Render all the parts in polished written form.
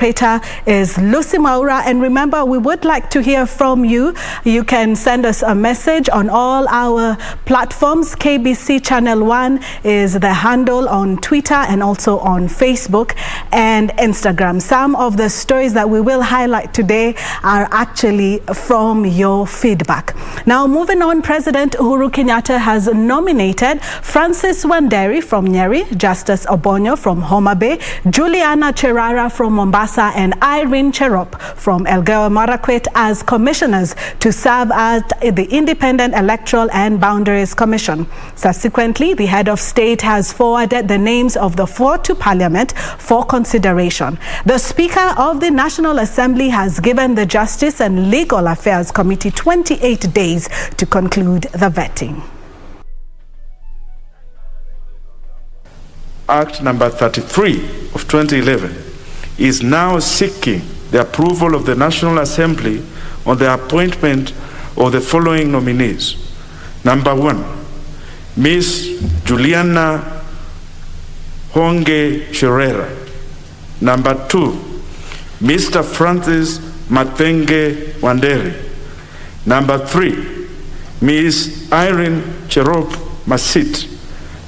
Operator is Lucy Maura, and remember, we would like to hear from you. You can send us a message on all our platforms. KBC Channel 1 is the handle on Twitter and also on Facebook and Instagram. Some of the stories that we will highlight today are actually from your feedback. Now, moving on, President Uhuru Kenyatta has nominated Francis Wanderi from Nyeri, Justice Obonyo from Homa Bay, Juliana Cherara from Mombasa, and Irene Cherop from Elgeyo Marakwet as commissioners to serve as the Independent Electoral and Boundaries Commission. Subsequently, the head of state has forwarded the names of the four to Parliament for consideration. The Speaker of the National Assembly has given the Justice and Legal Affairs Committee 28 days to conclude the vetting. Act number 33 of 2011 is now seeking the approval of the National Assembly on the appointment of the following nominees. Number 1, Ms. Juliana Honge Cherera. Number 2, Mr. Francis Matenge Wanderi. Number 3, Ms. Irene Cherop Masit.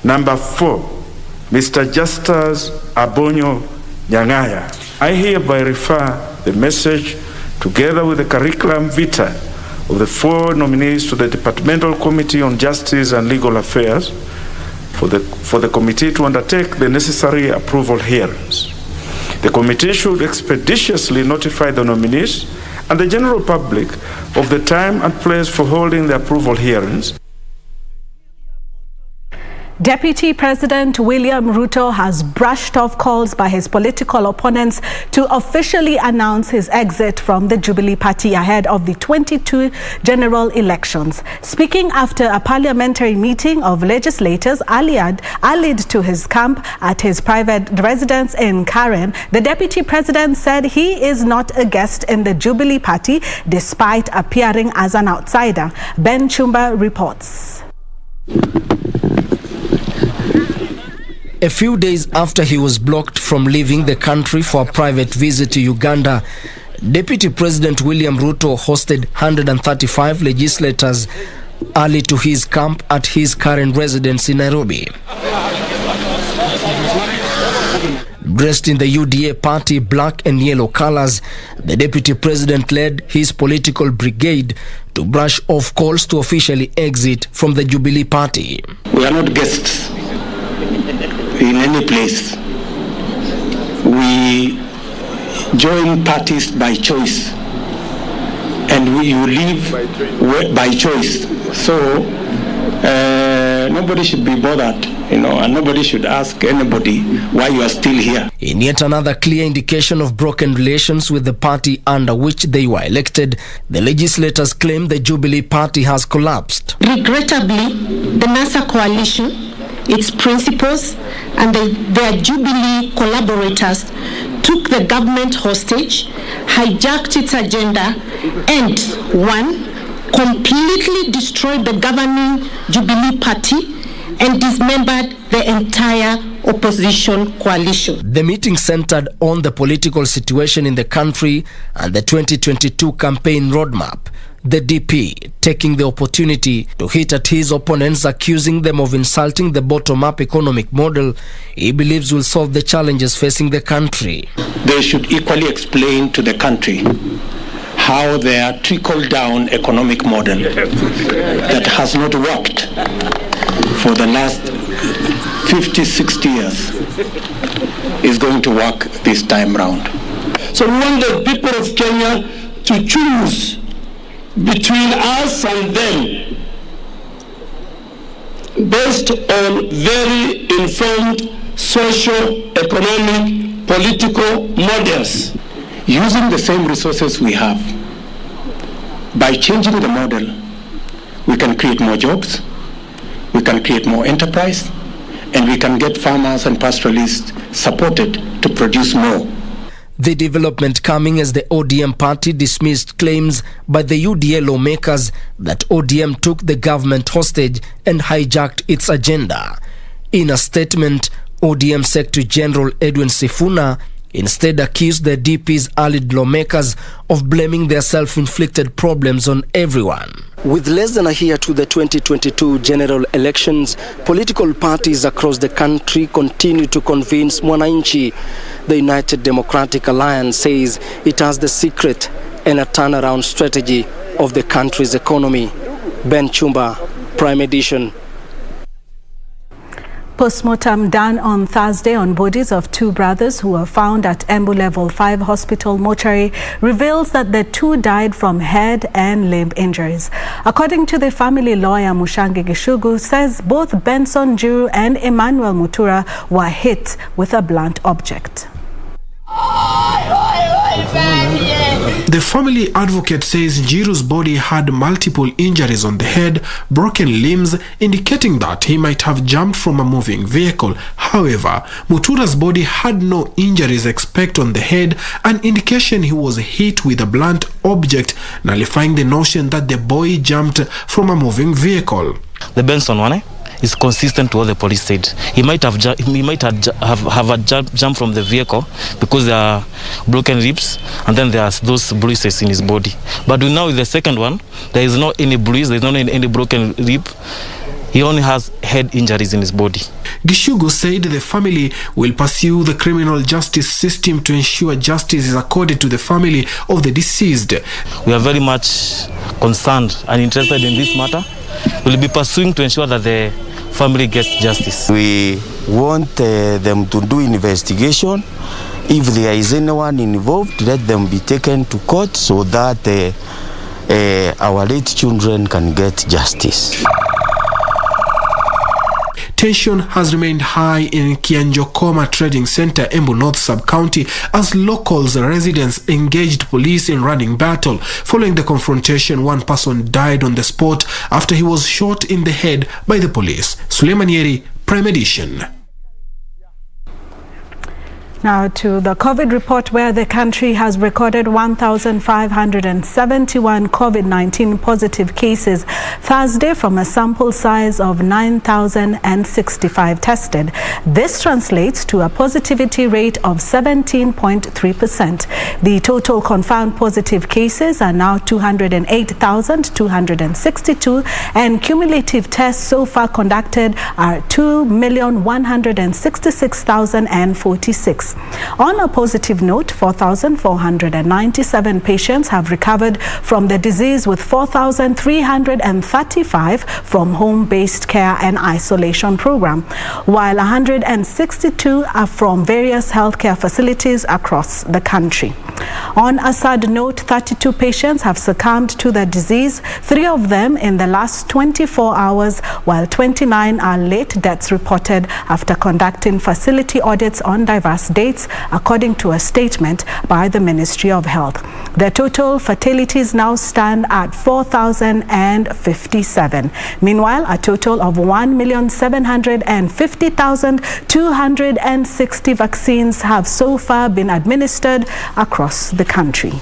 Number 4, Mr. Justice Obonyo Nyangaya. I hereby refer the message together with the curriculum vitae of the four nominees to the Departmental Committee on Justice and Legal Affairs for the committee to undertake the necessary approval hearings. The committee should expeditiously notify the nominees and the general public of the time and place for holding the approval hearings. Deputy President William Ruto has brushed off calls by his political opponents to officially announce his exit from the Jubilee Party ahead of the 22 general elections. Speaking after a parliamentary meeting of legislators allied to his camp at his private residence in Karen, the Deputy President said he is not a guest in the Jubilee Party despite appearing as an outsider. Ben Chumba reports. A few days after he was blocked from leaving the country for a private visit to Uganda, Deputy President William Ruto hosted 135 legislators early to his camp at his current residence in Nairobi. Dressed in the UDA party black and yellow colors, the Deputy President led his political brigade to brush off calls to officially exit from the Jubilee Party. We are not guests in any place. We join parties by choice, and you live by choice. So nobody should be bothered, and nobody should ask anybody why you are still here. In yet another clear indication of broken relations with the party under which they were elected, the legislators claim the Jubilee Party has collapsed. Regrettably, the NASA coalition, its principals, and their Jubilee collaborators took the government hostage, hijacked its agenda, and completely destroyed the governing Jubilee Party and dismembered the entire opposition coalition. The meeting centered on the political situation in the country and the 2022 campaign roadmap. The DP taking the opportunity to hit at his opponents, accusing them of insulting the bottom-up economic model he believes will solve the challenges facing the country. They should equally explain to the country how their trickle-down economic model that has not worked for the last 50, 60 years is going to work this time round. So we want the people of Kenya to choose between us and them based on very informed social, economic, political models. Using the same resources we have, by changing the model, we can create more jobs, we can create more enterprise, and we can get farmers and pastoralists supported to produce more. The development coming as the ODM party dismissed claims by the UDA lawmakers that ODM took the government hostage and hijacked its agenda. In a statement, ODM Secretary General Edwin Sifuna instead accused the DP's allied lawmakers of blaming their self-inflicted problems on everyone. With less than a year to the 2022 general elections, political parties across the country continue to convince Mwananchi. The United Democratic Alliance says it has the secret and a turnaround strategy of the country's economy. Ben Chumba, Prime Edition. Postmortem done on Thursday on bodies of two brothers who were found at Embu Level 5 Hospital mortuary reveals that the two died from head and limb injuries. According to the family lawyer, Mushangi Gishugu says both Benson Jiru and Emmanuel Mutura were hit with a blunt object. The family advocate says Jiru's body had multiple injuries on the head, broken limbs, indicating that he might have jumped from a moving vehicle. However, Mutura's body had no injuries except on the head, an indication he was hit with a blunt object, nullifying the notion that the boy jumped from a moving vehicle. The Benson one is consistent to what the police said. He might have jumped from the vehicle because there are broken ribs and then there are those bruises in his body. But now with the second one, there is not any bruise, there is not any broken rib. He only has head injuries in his body. Gishugu said the family will pursue the criminal justice system to ensure justice is accorded to the family of the deceased. We are very much concerned and interested in this matter. We will be pursuing to ensure that the family gets justice. We want them to do investigation. If there is anyone involved, let them be taken to court so that our late children can get justice. Tension has remained high in Kianjokoma Trading Center, Embu North Sub-County, as locals and residents engaged police in running battle. Following the confrontation, one person died on the spot after he was shot in the head by the police. Suleiman Yeri, Prime Edition. Now to the COVID report, where the country has recorded 1,571 COVID-19 positive cases Thursday from a sample size of 9,065 tested. This translates to a positivity rate of 17.3%. The total confirmed positive cases are now 208,262, and cumulative tests so far conducted are 2,166,046. On a positive note, 4,497 patients have recovered from the disease, with 4,335 from home-based care and isolation program, while 162 are from various healthcare facilities across the country. On a sad note, 32 patients have succumbed to the disease, 3 of them in the last 24 hours, while 29 are late deaths reported after conducting facility audits on diverse dates, according to a statement by the Ministry of Health. The total fatalities now stand at 4,057. Meanwhile, a total of 1,750,260 vaccines have so far been administered across the country.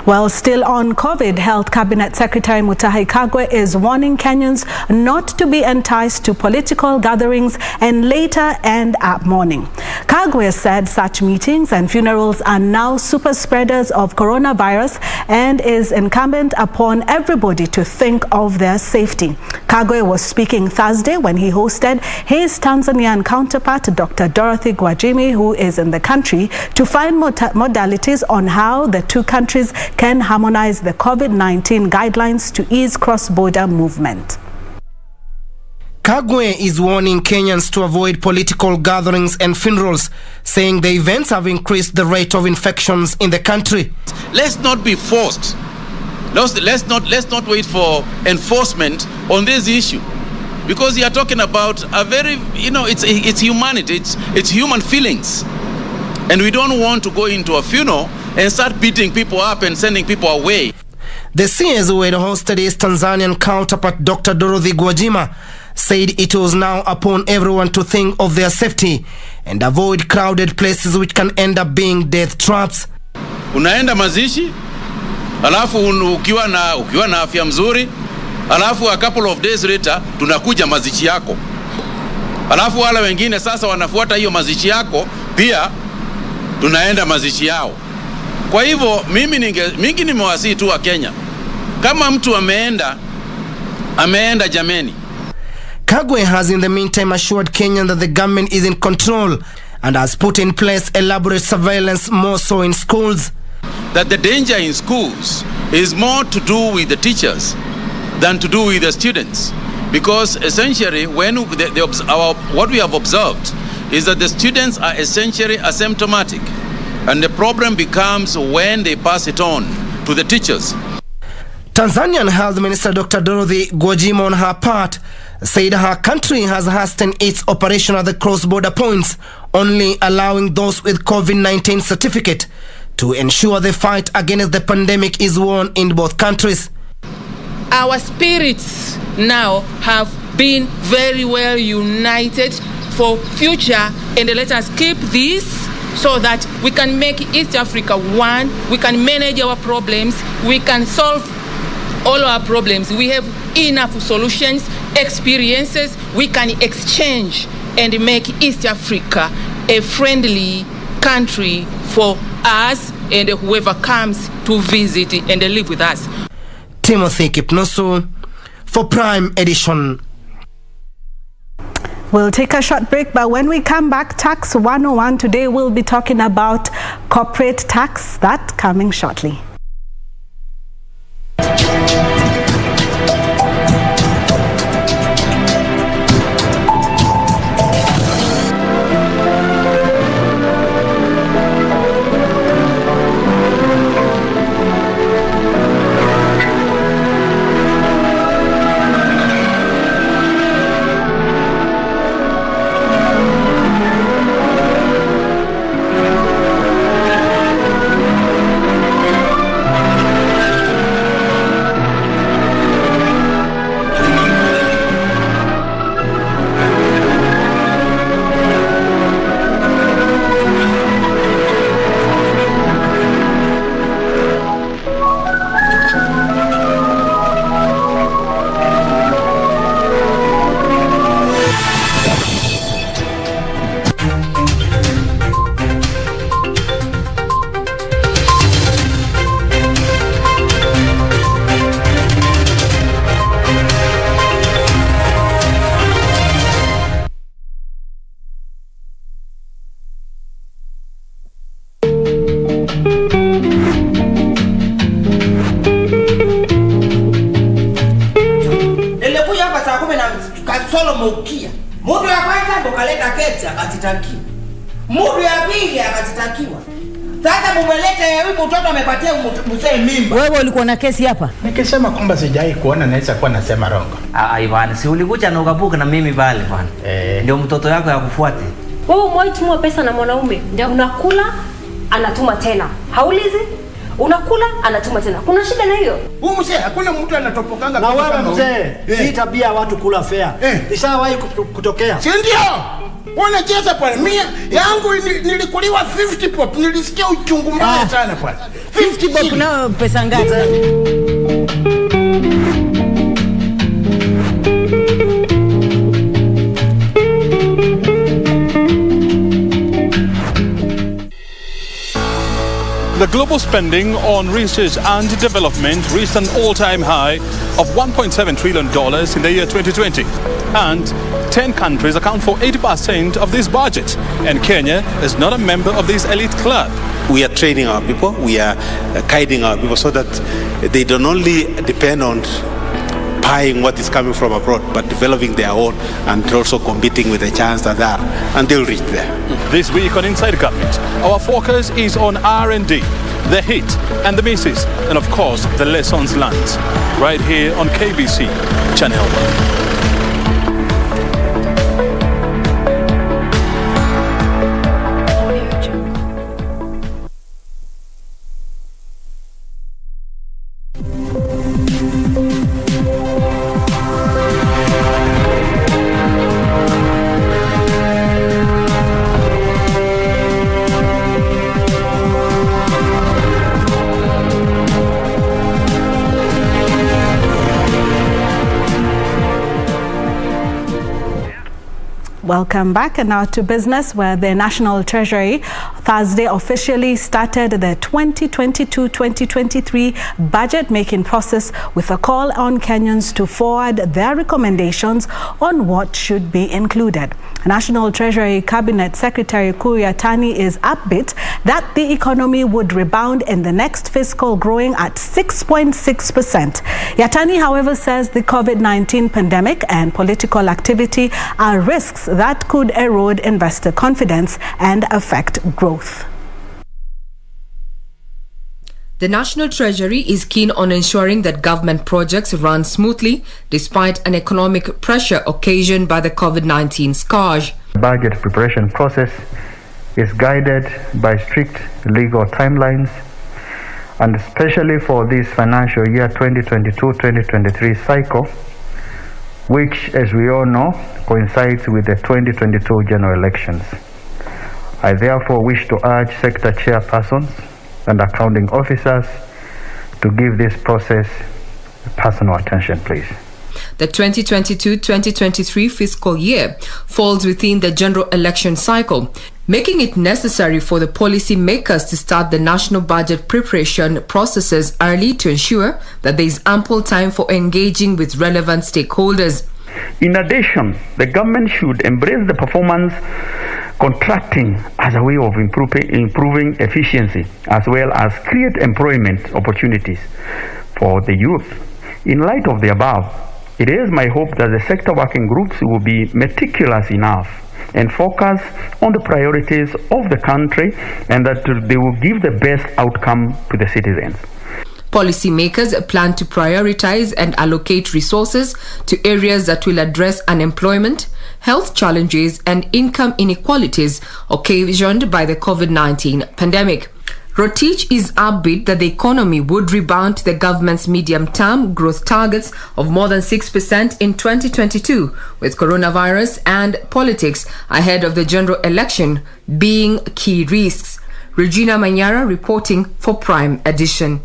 Well, still on COVID, Health Cabinet Secretary Mutahi Kagwe is warning Kenyans not to be enticed to political gatherings and later end up mourning. Kagwe said such meetings and funerals are now super spreaders of coronavirus and is incumbent upon everybody to think of their safety. Kagwe was speaking Thursday when he hosted his Tanzanian counterpart, Dr. Dorothy Gwajima, who is in the country, to find modalities on how the two countries can harmonize the COVID-19 guidelines to ease cross-border movement. Kagwe is warning Kenyans to avoid political gatherings and funerals, saying the events have increased the rate of infections in the country. Let's not be forced. Let's not wait for enforcement on this issue, because you are talking about a very, it's humanity, it's human feelings, and we don't want to go into a funeral and start beating people up and sending people away. The CS who had hosted his Tanzanian counterpart, Dr. Dorothy Gwajima, said it was now upon everyone to think of their safety and avoid crowded places which can end up being death traps. Unaenda mazishi, alafu ukiwa na afya mzuri, alafu a couple of days later tunakuja mazishi yako. Alafu wale wengine sasa wanafuata hiyo mazishi yako, pia tunaenda mazishi yao. Kwa hivyo mingi nimewasihi tu wa Kenya, kama mtu ameenda jameni. Kagwe has in the meantime assured Kenyans that the government is in control and has put in place elaborate surveillance, more so in schools. That the danger in schools is more to do with the teachers than to do with the students. Because essentially, when what we have observed is that the students are essentially asymptomatic. And the problem becomes when they pass it on to the teachers. Tanzanian Health Minister Dr. Dorothy Gwajima on her part said her country has hastened its operation at the cross-border points, only allowing those with COVID-19 certificate to ensure the fight against the pandemic is won in both countries. Our spirits now have been very well united for future, and let us keep this so that we can make East Africa one, we can manage our problems, we can solve all our problems. We have enough solutions, experiences, we can exchange and make East Africa a friendly country for us and whoever comes to visit and live with us. Timothy Kipnosu for Prime Edition. We'll take a short break, but when we come back, Tax 101, today we'll be talking about corporate tax. That coming shortly. Mudu ya kwanza ndo kaleta keti akazitakiwa. Mudu ya pili akazitakiwa. Sasa mumeleta huyu mtoto amepatia mzee mimba. Wewe ulikuwa na kesi hapa? Nikisema kwamba sijai kuona naweza kuwa nasema rongo. Bwana, si ulikuja na ukabuka na mimi pale bwana. Ndio mtoto yako yakufuate. Wewe umeitumwa pesa na mwanaume. Ndio unakula anatuma tena. Haulizi? Unakula anatuma tena. Kuna shida na hiyo? Huyu mzee hakuna mtu anatopokanga na wewe mzee. Hii tabia ya watu kula fea. Ishawahi kutokea. Si ndio? Wanacheza pale. Mia yangu nilikuliwa 50 pop. Nilisikia uchungu mbaya sana pale. 50 pop na pesa ngapi? The global spending on research and development reached an all-time high of $1.7 trillion in the year 2020. And 10 countries account for 80% of this budget. And Kenya is not a member of this elite club. We are training our people, we are guiding our people so that they don't only depend on buying what is coming from abroad, but developing their own and also competing with the chance that they are, and they'll reach there. This week on Inside Government, our focus is on R&D, the hit and the misses, and of course, the lessons learned. Right here on KBC Channel 1. Welcome back. And now to business, where the National Treasury Thursday officially started the 2022-2023 budget-making process with a call on Kenyans to forward their recommendations on what should be included. National Treasury Cabinet Secretary Yatani is upbeat that the economy would rebound in the next fiscal, growing at 6.6%. Yatani, however, says the COVID-19 pandemic and political activity are risks that could erode investor confidence and affect growth. The National Treasury is keen on ensuring that government projects run smoothly despite an economic pressure occasioned by the COVID-19 scourge. The budget preparation process is guided by strict legal timelines, and especially for this financial year 2022-2023 cycle, which, as we all know, coincides with the 2022 general elections. I therefore wish to urge sector chairpersons and accounting officers to give this process personal attention, please. The 2022-2023 fiscal year falls within the general election cycle, making it necessary for the policy makers to start the national budget preparation processes early to ensure that there is ample time for engaging with relevant stakeholders. In addition, the government should embrace the performance contracting as a way of improving efficiency, as well as create employment opportunities for the youth. In light of the above, it is my hope that the sector working groups will be meticulous enough and focus on the priorities of the country, and that they will give the best outcome to the citizens. Policymakers plan to prioritize and allocate resources to areas that will address unemployment, health challenges, and income inequalities occasioned by the COVID-19 pandemic. Rotich is upbeat that the economy would rebound to the government's medium-term growth targets of more than 6% in 2022, with coronavirus and politics ahead of the general election being key risks. Regina Manyara reporting for Prime Edition.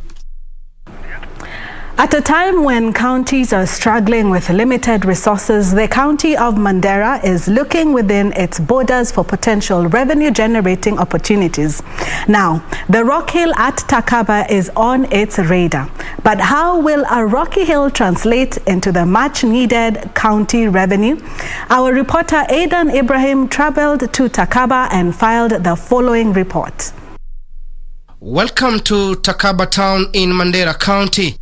At a time when counties are struggling with limited resources, the county of Mandera is looking within its borders for potential revenue-generating opportunities. Now, the Rock Hill at Takaba is on its radar. But how will a rocky hill translate into the much-needed county revenue? Our reporter Aidan Ibrahim traveled to Takaba and filed the following report. Welcome to Takaba town in Mandera County.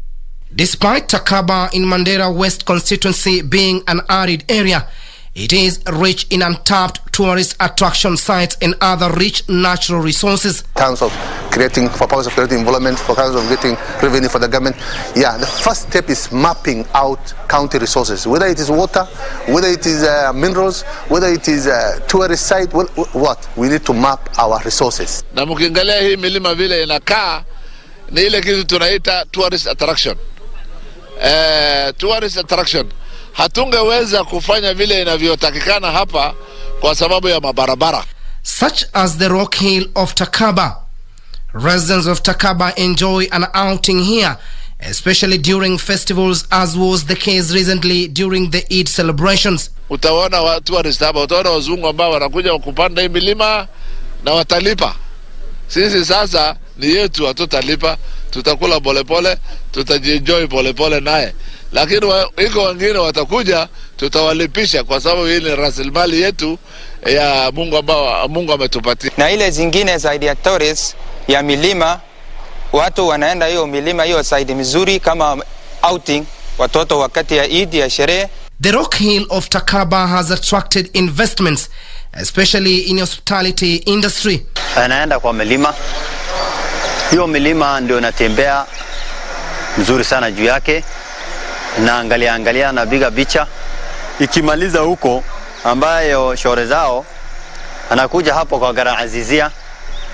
Despite Takaba in Mandera West constituency being an arid area, it is rich in untapped tourist attraction sites and other rich natural resources. In terms of creating, for purpose of creating employment, for purpose of getting revenue for the government, the first step is mapping out county resources, whether it is water, whether it is minerals, whether it is tourist site, what? We need to map our resources. Na mkiangalia hii milima vile inakaa ni ile kitu tunaita tourist attraction. Tourist attraction hatungeweza kufanya vile inavyotakikana hapa kwa sababu ya mabarabara. Such as the Rock Hill of Takaba. Residents of Takaba enjoy an outing here, especially during festivals, as was the case recently during the Eid celebrations. Utaona watu hapa, utaona wazungu ambao wanakuja kupanda hii milima na watalipa. Sisi sasa ni yetu, hatutalipa, tutakula polepole, tutajienjoy polepole naye. Lakini iko wengine watakuja, tutawalipisha kwa sababu hii ni rasilimali yetu ya Mungu ambao Mungu ametupatia. Na ile zingine zaidi ya tourist ya milima, watu wanaenda hiyo milima hiyo side mzuri kama outing watoto wakati ya Eid ya sherehe. The Rock Hill of Takaba has attracted investments, especially in hospitality industry. Anaenda kwa milima. Hiyo milima ndio natembea mzuri sana juu yake. Na angalia na biga bicha. Ikimaliza huko ambayo shore zao anakuja hapo kwa Gara Azizia,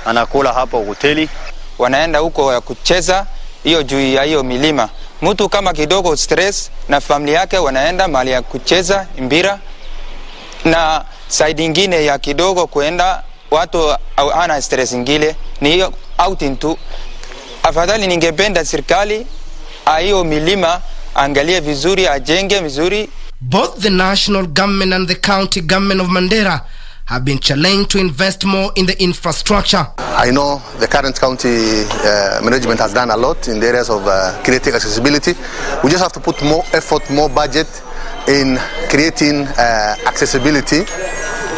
anakula hapo hoteli. Wanaenda huko ya kucheza hiyo juu ya hiyo milima. Mtu kama kidogo stress na familia yake wanaenda mahali ya kucheza mpira, na side nyingine ya kidogo kuenda watu ana stress ingine ni hiyo outing tu. Afadhali ningependa serikali hiyo milima angalie vizuri, ajenge vizuri. Both the national government and the county government of Mandera have been challenged to invest more in the infrastructure. I know the current county management has done a lot in the areas of creating accessibility. We just have to put more effort, more budget in creating accessibility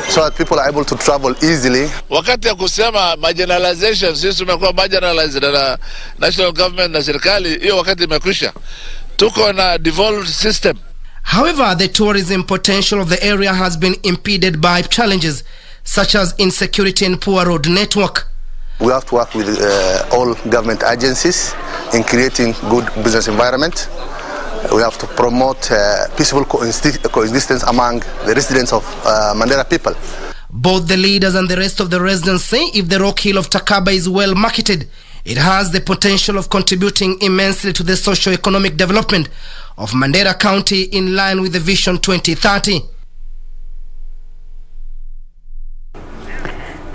so that people are able to travel easily. Wakati ya kusema marginalization, sisi tumekuwa marginalized na national government na serikali, hiyo wakati imekwisha. Tuko na devolved system. However, the tourism potential of the area has been impeded by challenges such as insecurity and poor road network. We have to work with all government agencies in creating good business environment. We have to promote peaceful coexistence among the residents of Mandera people. Both the leaders and the rest of the residents say if the rock hill of Takaba is well marketed, it has the potential of contributing immensely to the socio-economic development of Mandera County in line with the Vision 2030.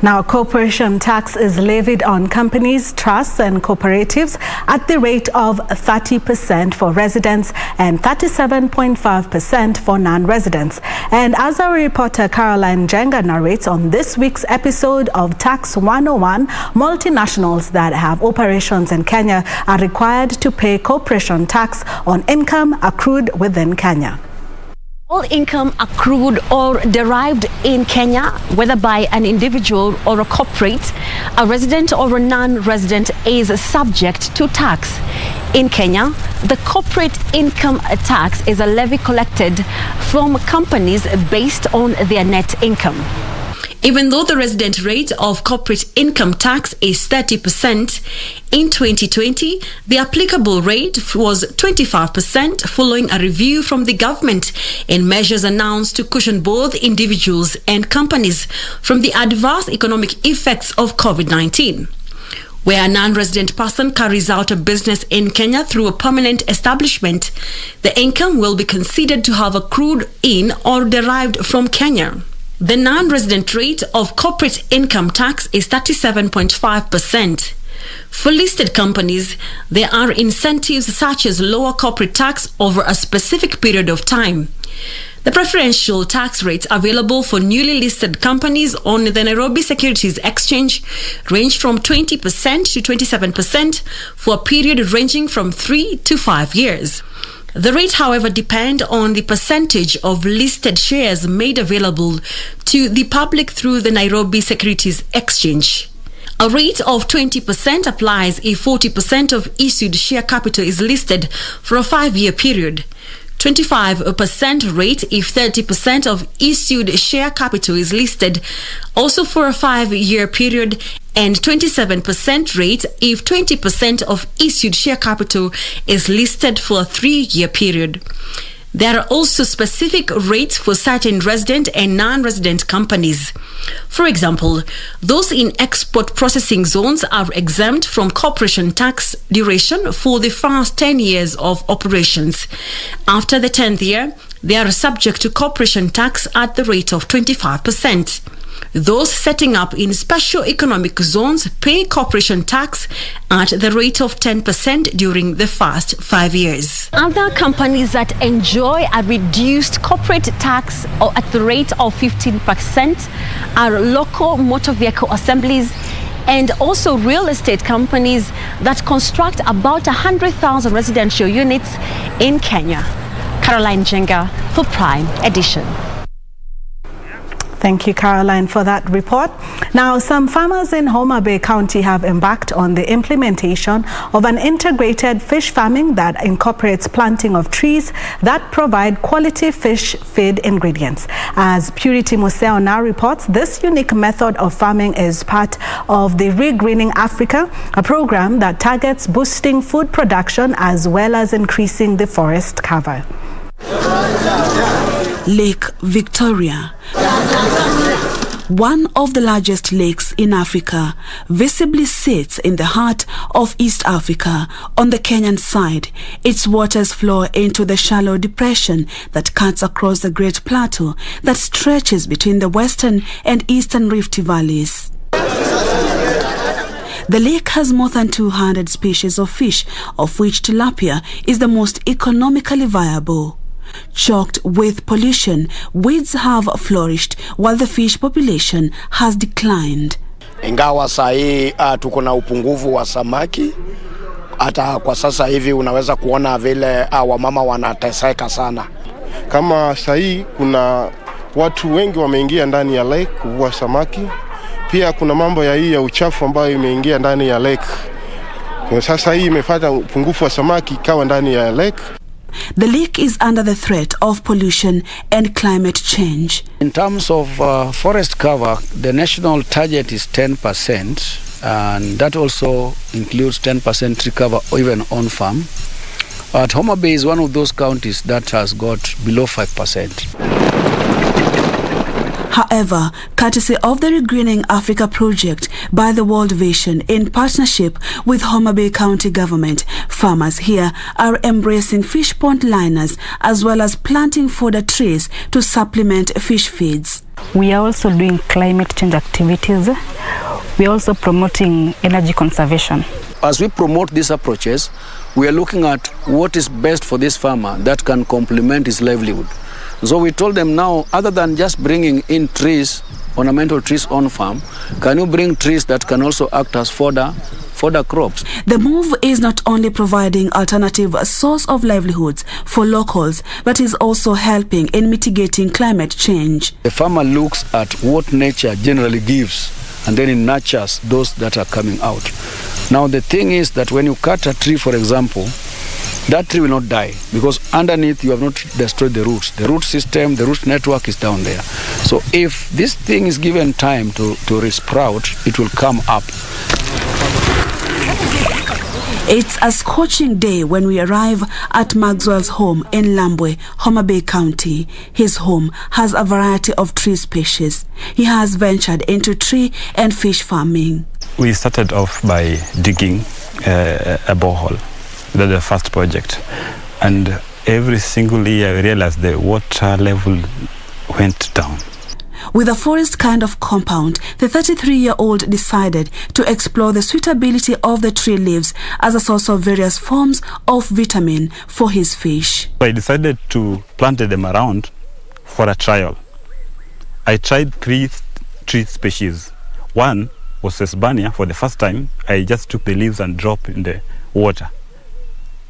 Now, corporation tax is levied on companies, trusts and cooperatives at the rate of 30% for residents and 37.5% for non-residents. And as our reporter Caroline Jenga narrates on this week's episode of Tax 101, multinationals that have operations in Kenya are required to pay corporation tax on income accrued within Kenya. All income accrued or derived in Kenya, whether by an individual or a corporate, a resident or a non-resident, is subject to tax. In Kenya, the corporate income tax is a levy collected from companies based on their net income. Even though the resident rate of corporate income tax is 30%, in 2020, the applicable rate was 25% following a review from the government and measures announced to cushion both individuals and companies from the adverse economic effects of COVID-19. Where a non-resident person carries out a business in Kenya through a permanent establishment, the income will be considered to have accrued in or derived from Kenya. The non-resident rate of corporate income tax is 37.5%. For listed companies, there are incentives such as lower corporate tax over a specific period of time. The preferential tax rates available for newly listed companies on the Nairobi Securities Exchange range from 20% to 27% for a period ranging from 3 to 5 years. The rate, however, depends on the percentage of listed shares made available to the public through the Nairobi Securities Exchange. A rate of 20% applies if 40% of issued share capital is listed for a 5-year period. 25% rate if 30% of issued share capital is listed also for a 5-year period, and 27% rate if 20% of issued share capital is listed for a 3-year period. There are also specific rates for certain resident and non-resident companies. For example, those in export processing zones are exempt from corporation tax duration for the first 10 years of operations. After the 10th year, they are subject to corporation tax at the rate of 25%. Those setting up in special economic zones pay corporation tax at the rate of 10% during the first 5 years. Other companies that enjoy a reduced corporate tax or at the rate of 15% are local motor vehicle assemblies and also real estate companies that construct about 100,000 residential units in Kenya. Caroline Jenga for Prime Edition. Thank you, Caroline, for that report. Now, some farmers in Homa Bay County have embarked on the implementation of an integrated fish farming that incorporates planting of trees that provide quality fish feed ingredients. As Purity Museo now reports, this unique method of farming is part of the Regreening Africa, a program that targets boosting food production as well as increasing the forest cover. Lake Victoria, one of the largest lakes in Africa, visibly sits in the heart of East Africa. On the Kenyan side, its waters flow into the shallow depression that cuts across the Great Plateau that stretches between the western and eastern Rift valleys. The lake has more than 200 species of fish, of which tilapia is the most economically viable. choked with pollution, weeds have flourished while the fish population has declined. Ingawa saa hii tuko na upungufu wa samaki, hata kwa sasa hivi unaweza kuona vile wamama wanateseka sana. Kama saa hii kuna watu wengi wameingia ndani ya lake kuvua samaki. Pia kuna mambo ya uchafu ambayo imeingia ndani ya lake. Kwa sasa hii imefanya upungufu wa samaki kawa ndani ya lake. The lake is under the threat of pollution and climate change. In terms of forest cover, the national target is 10%, and that also includes 10% tree cover even on farm. But Homa Bay is one of those counties that has got below 5%. However, courtesy of the Regreening Africa project by the World Vision in partnership with Homa Bay County government, farmers here are embracing fish pond liners as well as planting fodder trees to supplement fish feeds. We are also doing climate change activities. We are also promoting energy conservation. As we promote these approaches, we are looking at what is best for this farmer that can complement his livelihood. So we told them now, other than just bringing in trees, ornamental trees on farm, can you bring trees that can also act as fodder crops? The move is not only providing alternative source of livelihoods for locals, but is also helping in mitigating climate change. The farmer looks at what nature generally gives, and then it nurtures those that are coming out. Now the thing is that when you cut a tree, for example, that tree will not die because underneath you have not destroyed the roots. The root system, the root network is down there. So if this thing is given time to resprout, it will come up. It's a scorching day when we arrive at Maxwell's home in Lambwe, Homa Bay County. His home has a variety of tree species. He has ventured into tree and fish farming. We started off by digging a borehole. That's the first project. And every single year we realized the water level went down. With a forest kind of compound, the 33-year-old decided to explore the suitability of the tree leaves as a source of various forms of vitamin for his fish. I decided to plant them around for a trial. I tried three tree species. One was Sesbania. For the first time, I just took the leaves and dropped in the water.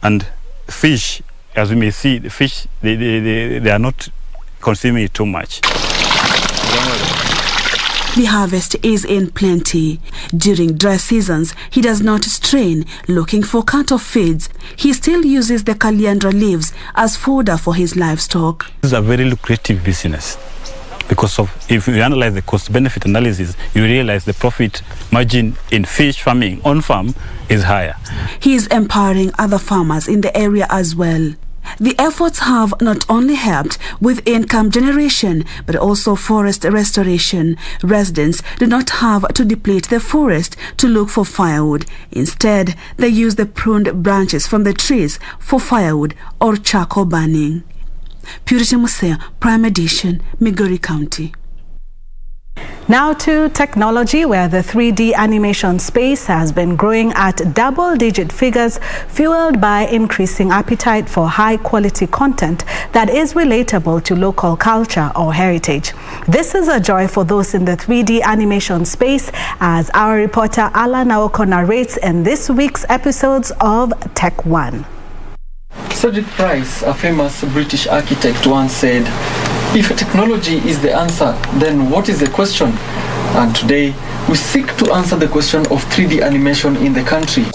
And fish, as we may see, the fish, they are not consuming it too much. The harvest is in plenty. During dry seasons, he does not strain looking for cut-off feeds. He still uses the caliandra leaves as fodder for his livestock. This is a very lucrative business because if you analyze the cost-benefit analysis, you realize the profit margin in fish farming on farm is higher. He is empowering other farmers in the area as well. The efforts have not only helped with income generation, but also forest restoration. Residents do not have to deplete the forest to look for firewood. Instead, they use the pruned branches from the trees for firewood or charcoal burning. Purity Musea, Prime Edition, Migori County. Now to technology, where the 3D animation space has been growing at double-digit figures, fueled by increasing appetite for high-quality content that is relatable to local culture or heritage. This is a joy for those in the 3D animation space, as our reporter Alan Aoko narrates in this week's episodes of Tech One. Cedric Price, a famous British architect, once said, "If technology is the answer, then what is the question?" And today, we seek to answer the question of 3D animation in the country.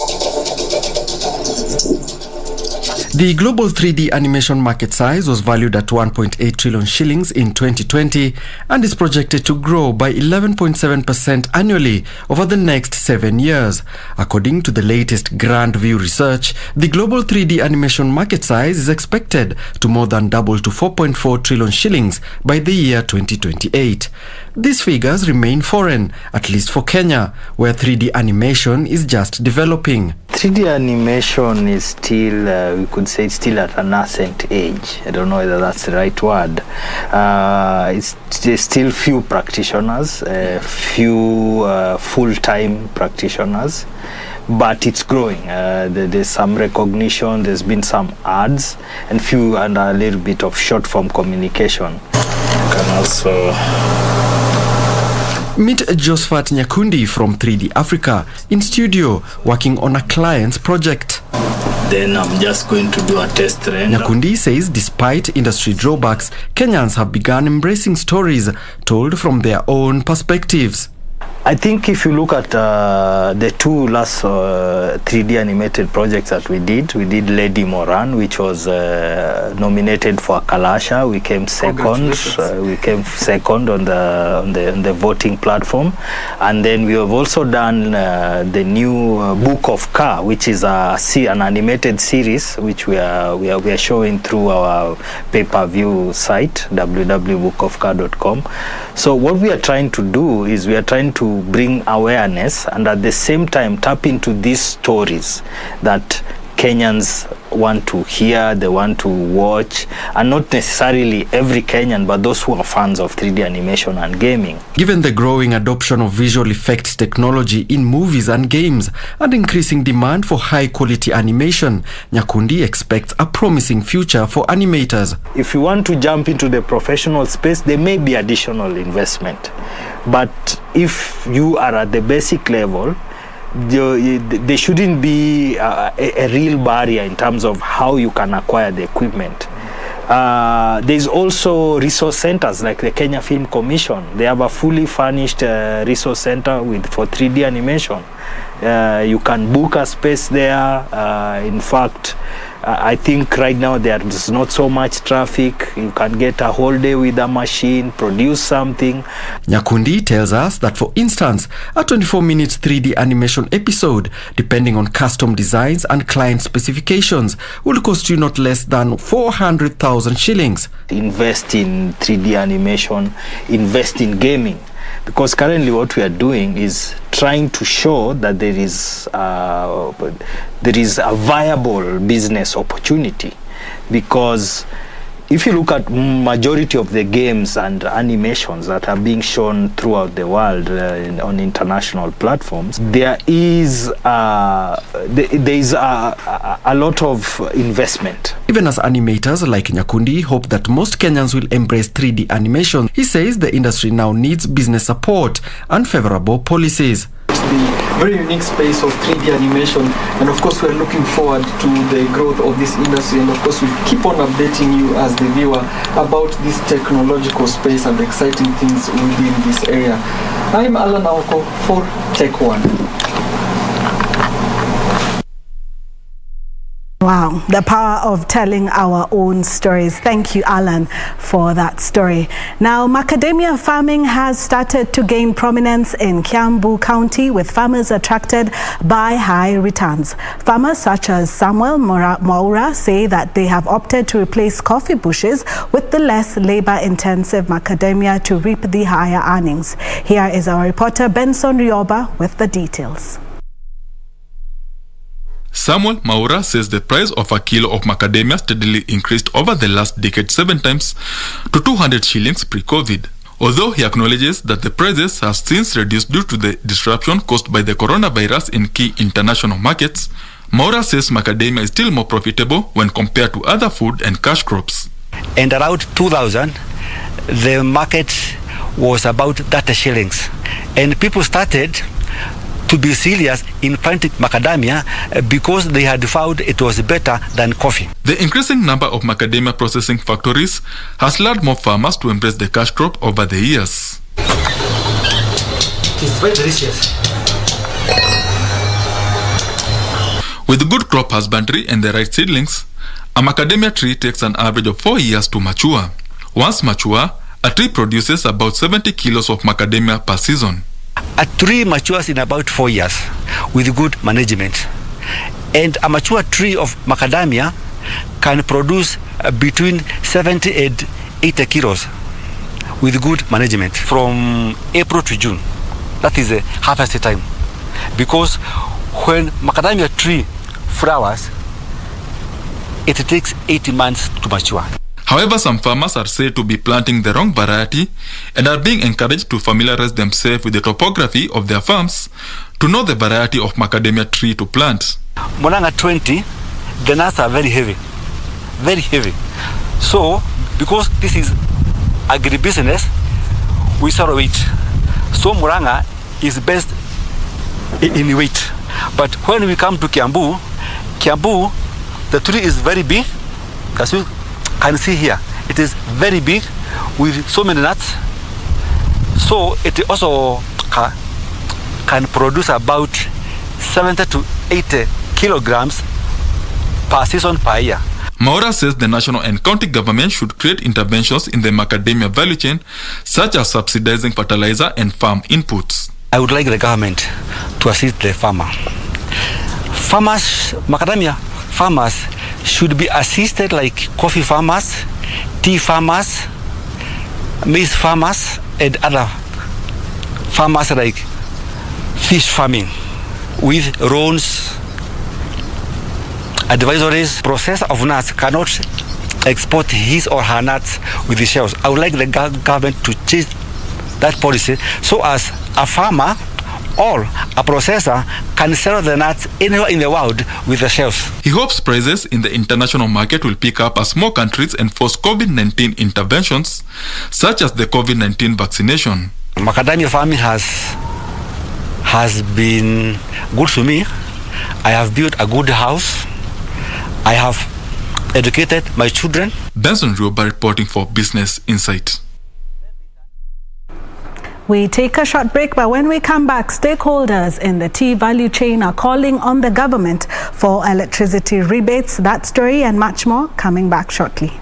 The global 3D animation market size was valued at 1.8 trillion shillings in 2020 and is projected to grow by 11.7% annually over the next 7 years. According to the latest Grand View research, the global 3D animation market size is expected to more than double to 4.4 trillion shillings by the year 2028. These figures remain foreign, at least for Kenya, where 3D animation is just developing. 3D animation is still, we could say it's still at a nascent age. I don't know whether that's the right word. There's still few practitioners, few full-time practitioners, but it's growing. There's some recognition, there's been some ads, and a little bit of short-form communication. You can also... Meet Josephat Nyakundi from 3D Africa in studio working on a client's project. Then I'm just going to do a test render. Nyakundi says despite industry drawbacks, Kenyans have begun embracing stories told from their own perspectives. I think if you look at the two last 3D animated projects that we did Lady Moran, which was nominated for Kalasha. We came second. We came second on the voting platform, and then we have also done the new Book of Ka, which is an animated series which we are showing through our pay-per-view site www.bookofka.com. So what we are trying to do is we are trying to bring awareness and at the same time tap into these stories that Kenyans want to hear, they want to watch, and not necessarily every Kenyan, but those who are fans of 3D animation and gaming. Given the growing adoption of visual effects technology in movies and games and increasing demand for high-quality animation, Nyakundi expects a promising future for animators. If you want to jump into the professional space, there may be additional investment. But if you are at the basic level, there shouldn't be a real barrier in terms of how you can acquire the equipment. There's also resource centers like the Kenya Film Commission. They have a fully furnished resource center for 3D animation. You can book a space there. In fact, I think right now there's not so much traffic. You can get a whole day with a machine, produce something. Nyakundi tells us that, for instance, a 24-minute 3D animation episode, depending on custom designs and client specifications, will cost you not less than 400,000 shillings. Invest in 3D animation, invest in gaming. Because currently what we are doing is trying to show that there is a viable business opportunity. Because if you look at majority of the games and animations that are being shown throughout the world on international platforms, there is a lot of investment. Even as animators like Nyakundi hope that most Kenyans will embrace 3D animation, he says the industry now needs business support and favorable policies. The very unique space of 3D animation, and of course we're looking forward to the growth of this industry, and of course we keep on updating you as the viewer about this technological space and the exciting things within this area. I'm Alan Aoko for Tech One. Wow, the power of telling our own stories. Thank you, Alan, for that story. Now, macadamia farming has started to gain prominence in Kiambu County, with farmers attracted by high returns. Farmers such as Samuel Maura say that they have opted to replace coffee bushes with the less labor-intensive macadamia to reap the higher earnings. Here is our reporter Benson Rioba with the details. Samuel Maura says the price of a kilo of macadamia steadily increased over the last decade 7 times to 200 shillings pre-COVID. Although he acknowledges that the prices have since reduced due to the disruption caused by the coronavirus in key international markets, Maura says macadamia is still more profitable when compared to other food and cash crops. And around 2000, the market was about 30 shillings. And people started to be serious in planting macadamia because they had found it was better than coffee. The increasing number of macadamia processing factories has led more farmers to embrace the cash crop over the years. It is very delicious. With good crop husbandry and the right seedlings, a macadamia tree takes an average of 4 years to mature. Once mature, a tree produces about 70 kilos of macadamia per season. A tree matures in about 4 years with good management. And a mature tree of macadamia can produce between 70 and 80 kilos with good management from April to June. That is a harvest time. Because when macadamia tree flowers, it takes 80 months to mature. However, some farmers are said to be planting the wrong variety and are being encouraged to familiarize themselves with the topography of their farms to know the variety of macadamia tree to plant. Moranga 20, the nuts are very heavy. Very heavy. So, because this is agribusiness, we sell weight. So Moranga is best in weight. But when we come to Kiambu, the tree is very big. As you can see here, it is very big with so many nuts. So it also can produce about 70 to 80 kilograms per season per year. Maura says the national and county government should create interventions in the macadamia value chain, such as subsidizing fertilizer and farm inputs. I would like the government to assist the farmer. Farmers, macadamia farmers should be assisted like coffee farmers, tea farmers, maize farmers, and other farmers like fish farming with loans, advisories. Processor of nuts cannot export his or her nuts with the shells. I would like the government to change that policy so as a farmer or a processor can sell the nuts anywhere in the world with the shells. He hopes prices in the international market will pick up as more countries enforce COVID-19 interventions, such as the COVID-19 vaccination. Macadamia farming has been good to me. I have built a good house. I have educated my children. Benson Rioba reporting for Business Insight. We take a short break, but when we come back, stakeholders in the tea value chain are calling on the government for electricity rebates. That story and much more coming back shortly.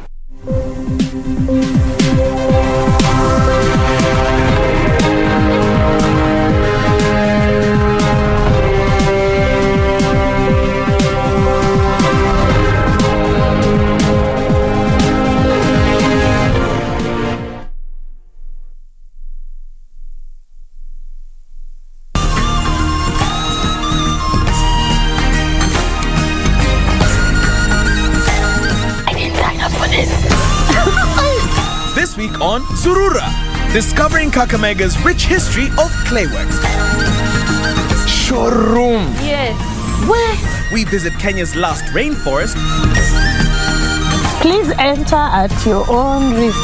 This week on Surura, discovering Kakamaga's rich history of clayworks. Showroom. Yes. Where? We visit Kenya's last rainforest. Please enter at your own risk.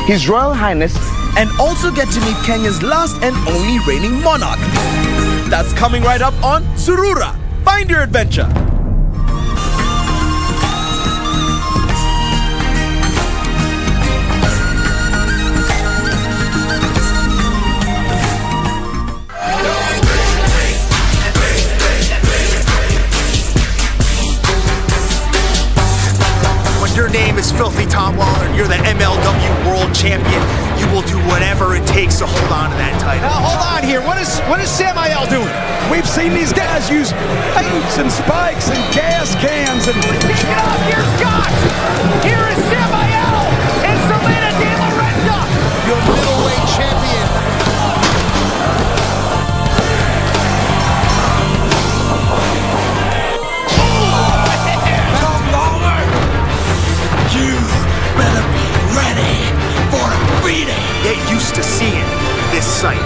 His Royal Highness. And also get to meet Kenya's last and only reigning monarch. That's coming right up on Surura. Find your adventure. Your name is Filthy Tom Waller and you're the MLW World Champion. You will do whatever it takes to hold on to that title. Now hold on here. What is Samael doing? We've seen these guys use paints and spikes and gas cans and kick it off. Here's Scott. Here is Samael and Selena De Lorenzo, your middleweight champion. Get used to seeing this sight.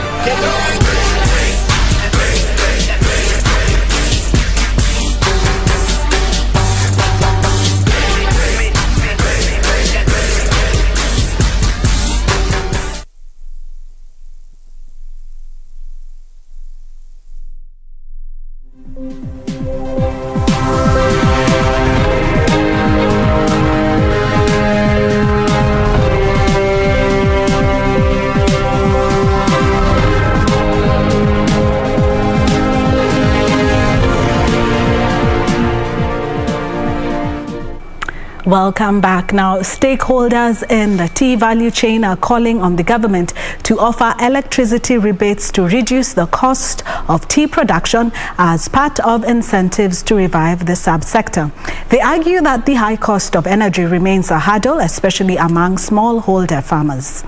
Welcome back. Now, stakeholders in the tea value chain are calling on the government to offer electricity rebates to reduce the cost of tea production as part of incentives to revive the subsector. They argue that the high cost of energy remains a hurdle, especially among smallholder farmers.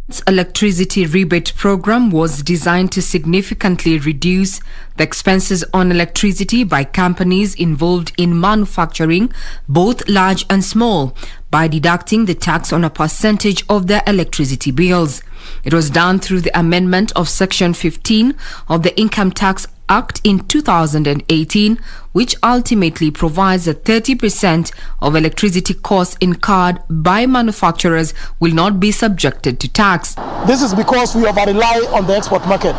Its electricity rebate program was designed to significantly reduce the expenses on electricity by companies involved in manufacturing, both large and small, by deducting the tax on a percentage of their electricity bills. It was done through the amendment of Section 15 of the Income Tax Act in 2018, which ultimately provides that 30% of electricity costs incurred by manufacturers will not be subjected to tax. This is because we over-rely on the export market.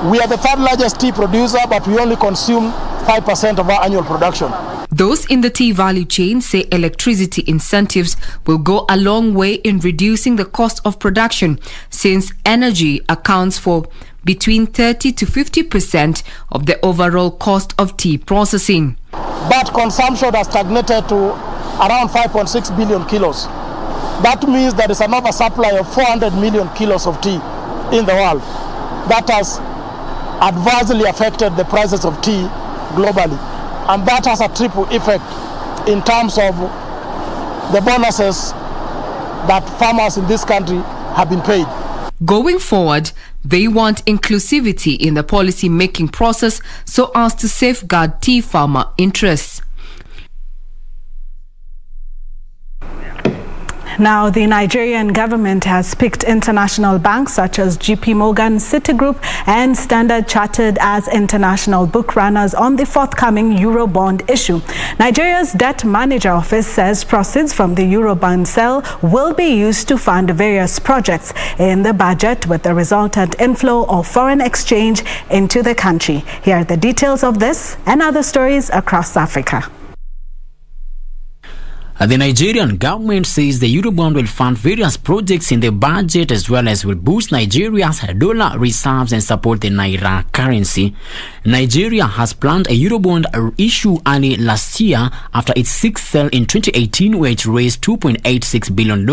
We are the third largest tea producer, but we only consume 5% of our annual production. Those in the tea value chain say electricity incentives will go a long way in reducing the cost of production, since energy accounts for between 30 to 50% of the overall cost of tea processing. But consumption has stagnated to around 5.6 billion kilos. That means there is an oversupply of 400 million kilos of tea in the world. That has adversely affected the prices of tea globally. And that has a triple effect in terms of the bonuses that farmers in this country have been paid. Going forward, they want inclusivity in the policy-making process so as to safeguard tea farmer interests. Now, the Nigerian government has picked international banks such as JP Morgan, Citigroup and Standard Chartered as international book runners on the forthcoming Eurobond issue. Nigeria's Debt Manager Office says proceeds from the Eurobond sale will be used to fund various projects in the budget, with the resultant inflow of foreign exchange into the country. Here are the details of this and other stories across Africa. The Nigerian government says the Eurobond will fund various projects in the budget, as well as will boost Nigeria's dollar reserves and support the Naira currency. Nigeria has planned a Eurobond issue early last year after its sixth sale in 2018, where it raised $2.86 billion,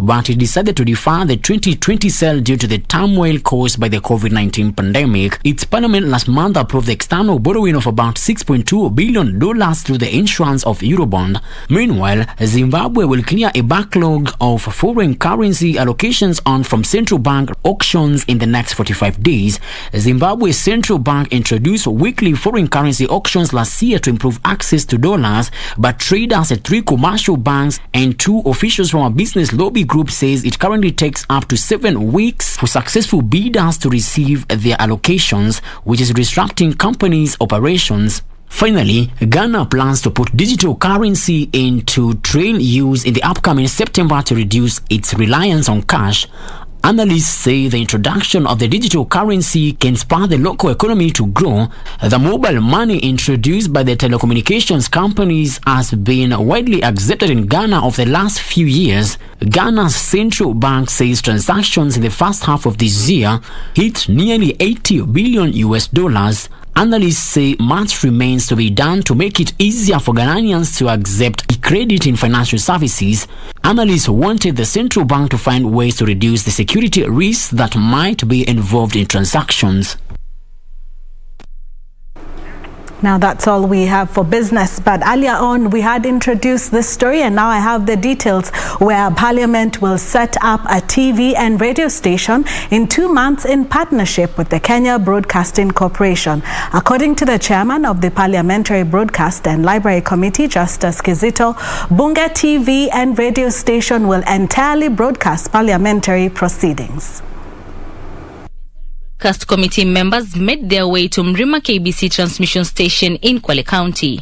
but it decided to defer the 2020 sale due to the turmoil caused by the COVID-19 pandemic. Its parliament last month approved the external borrowing of about $6.2 billion through the issuance of Eurobond. Meanwhile, Zimbabwe will clear a backlog of foreign currency allocations on from central bank auctions in the next 45 days. Zimbabwe's central bank introduced weekly foreign currency auctions last year to improve access to dollars, but traders at 3 commercial banks and 2 officials from a business lobby group says it currently takes up to 7 weeks for successful bidders to receive their allocations, which is disrupting companies' operations. Finally, Ghana plans to put digital currency into trail use in the upcoming September to reduce its reliance on cash. Analysts say the introduction of the digital currency can spur the local economy to grow. The mobile money introduced by the telecommunications companies has been widely accepted in Ghana over the last few years. Ghana's central bank says transactions in the first half of this year hit nearly $80 billion. Analysts say much remains to be done to make it easier for Ghanaians to accept credit in financial services. Analysts wanted the central bank to find ways to reduce the security risks that might be involved in transactions. Now that's all we have for business, but earlier on we had introduced this story and now I have the details, where Parliament will set up a TV and radio station in 2 months in partnership with the Kenya Broadcasting Corporation. According to the chairman of the Parliamentary Broadcast and Library Committee, Justice Kizito, Bunga TV and radio station will entirely broadcast parliamentary proceedings. Broadcast committee members made their way to Mrima KBC transmission station in Kwale County.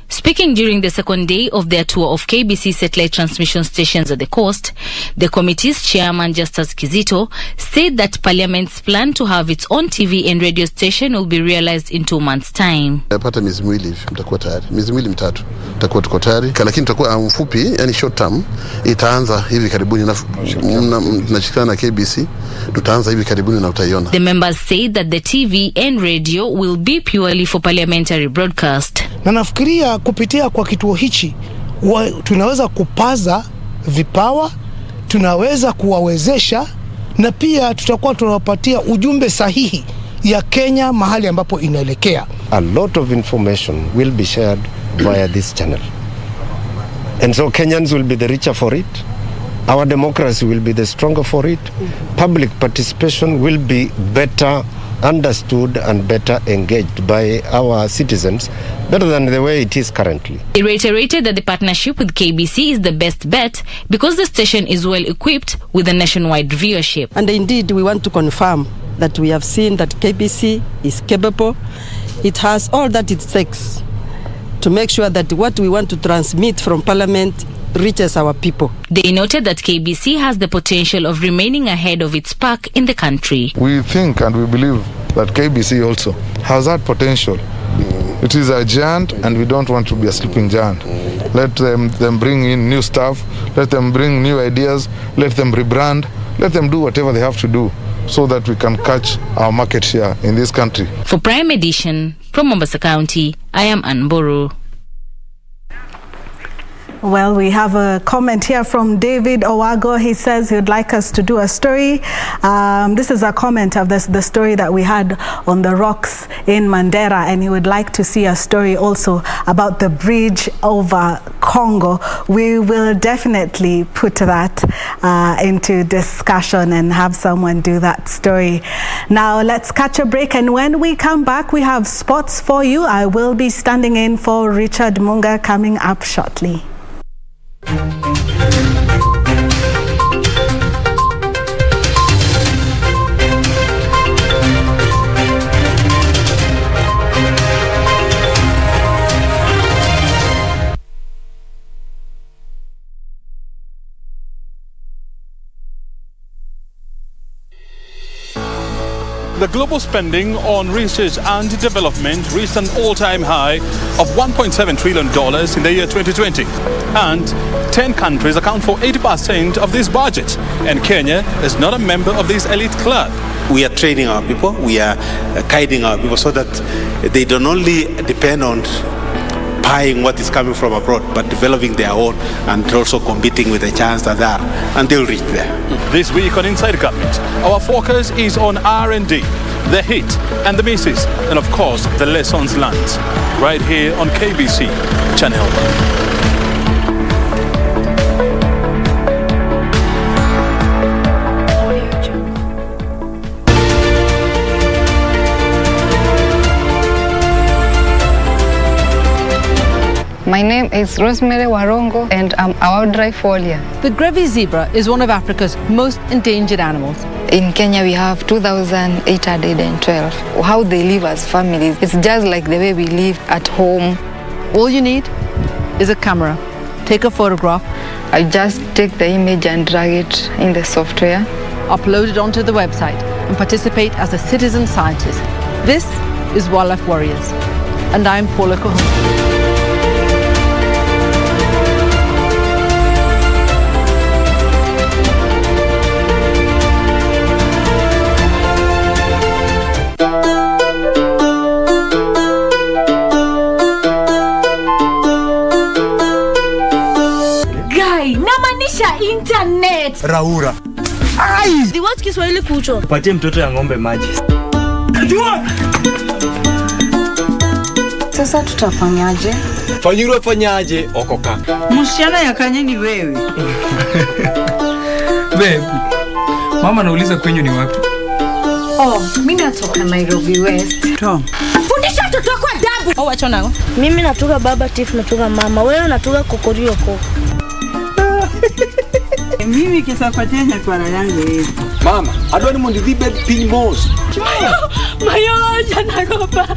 Speaking during the second day of their tour of KBC satellite transmission stations at the coast, the committee's chairman, Justice Kizito, said that Parliament's plan to have its own TV and radio station will be realized in 2 months' time. Napata miezi miwili mtakuwa tayari. Miezi miwili mitatu tutakuwa tuko tayari. Lakini tutakuwa mfupi, yani short term, itaanza hivi karibuni na tunashirikiana na KBC, tutaanza hivi karibuni na utaiona. The members said that the TV and radio will be purely for parliamentary broadcast. Na nafikiria kupitia kwa kituo hichi tunaweza kupaza vipawa, tunaweza kuwawezesha, na pia tutakuwa tunawapatia ujumbe sahihi ya Kenya mahali ambapo inaelekea. A lot of information will be shared via this channel. And so Kenyans will be the richer for it. our democracy will be the stronger for it. Public participation will be better understood and better engaged by our citizens, better than the way it is currently. He reiterated that the partnership with KBC is the best bet because the station is well equipped with a nationwide viewership. And indeed, we want to confirm that we have seen that KBC is capable. It has all that it takes to make sure that what we want to transmit from Parliament reaches our people. They noted that KBC has the potential of remaining ahead of its pack in the country. We think and we believe that KBC also has that potential. It is a giant and we don't want to be a sleeping giant. Let them bring in new stuff, let them bring new ideas, let them rebrand, let them do whatever they have to do so that we can catch our market share in this country. For Prime Edition, from Mombasa County, I am Ann Boru. Well, we have a comment here from David Owago. He says he would like us to do a story. This is a comment of the story that we had on the rocks in Mandera, and he would like to see a story also about the bridge over Congo. We will definitely put that into discussion and have someone do that story. Now, let's catch a break, and when we come back, we have sports for you. I will be standing in for Richard Munga coming up shortly. The global spending on research and development reached an all-time high of $1.7 trillion in the year 2020. And 10 countries account for 80% of this budget. And Kenya is not a member of this elite club. We are training our people, we are guiding our people so that they don't only depend on buying what is coming from abroad, but developing their own and also competing with the giants that are, and they'll reach there. This week on Inside Government, our focus is on R&D, the hit and the misses, and of course, the lessons learned, right here on KBC Channel 1. My name is Rosemary Warongo and I'm a wildlife warrior. The Grevy's zebra is one of Africa's most endangered animals. In Kenya we have 2,812. How they live as families, it's just like the way we live at home. All you need is a camera. Take a photograph. I just take the image and drag it in the software. Upload it onto the website and participate as a citizen scientist. This is Wildlife Warriors. And I'm Paula Cohon. Internet. Raura. Ai! Diwat Kiswahili kucho. Patie mtoto ya ng'ombe maji. Sasa tutafanyaje? Fanyaje? Okoka. Msichana ya kanye ni wewe. Babe. Mama nauliza kwenyu ni wapi? Oh, mimi natoka Nairobi West. Tom. Fundisha mtoto wako adabu. Oh, wacha nao. Mimi natoka Baba Tiff, natoka mama. Wewe unatoka Kokorioko. Mimi kisapatia nyakwara yangu hivi. Mama, adwani mundi dhibe piny mos. Mayo jana ropa.